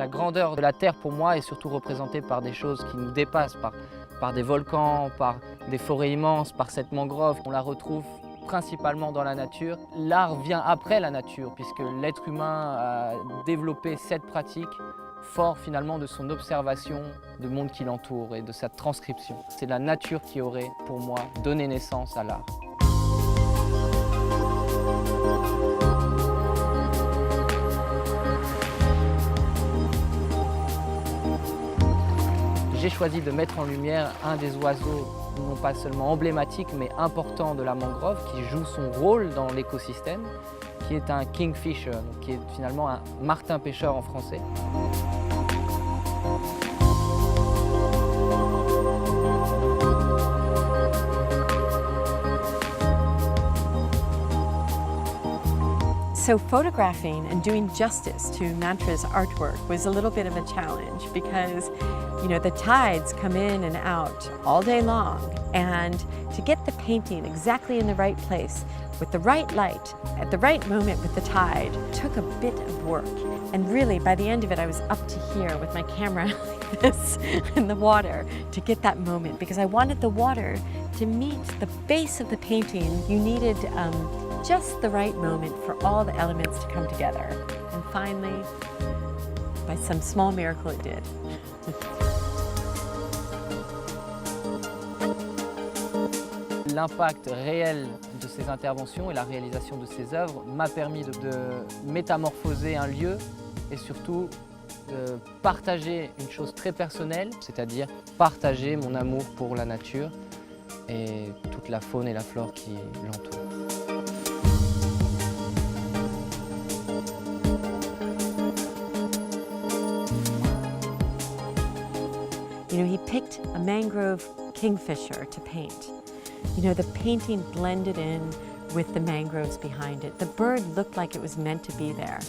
La grandeur de la Terre pour moi est surtout représentée par des choses qui nous dépassent, par des volcans, par des forêts immenses, par cette mangrove. On la retrouve principalement dans la nature. L'art vient après la nature puisque l'être humain a développé cette pratique fort finalement de son observation du monde qui l'entoure et de sa transcription. C'est la nature qui aurait pour moi donné naissance à l'art. J'ai choisi de mettre en lumière un des oiseaux, non pas seulement emblématique, mais important de la mangrove, qui joue son rôle dans l'écosystème, qui est un kingfisher, qui est finalement un martin-pêcheur en français. So photographing and doing justice to Mantra's artwork was a little bit of a challenge because, you know, the tides come in and out all day long, and to get the painting exactly in the right place with the right light at the right moment with the tide took a bit of work. And really, by the end of it, I was up to here with my camera like this in the water to get that moment because I wanted the water to meet the base of the painting. You needed just the right moment for all the elements to come together. And finally, by some small miracle, it did. L'impact réel de ces interventions et la réalisation de ces œuvres m'a permis de métamorphoser un lieu et surtout de partager une chose très personnelle, c'est-à-dire partager mon amour pour la nature et toute la faune et la flore qui l'entourent. You know, he picked a mangrove kingfisher to paint. You know, the painting blended in with the mangroves behind it. The bird looked like it was meant to be there.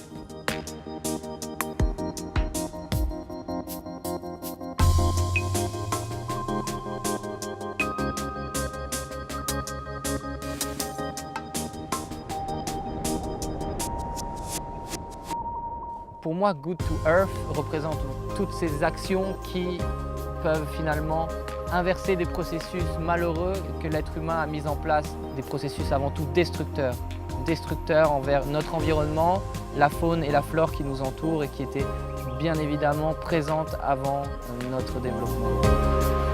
Pour moi, Good to Earth représente toutes ces actions qui peuvent finalement inverser des processus malheureux que l'être humain a mis en place, des processus avant tout destructeurs. Destructeurs envers notre environnement, la faune et la flore qui nous entourent et qui étaient bien évidemment présentes avant notre développement.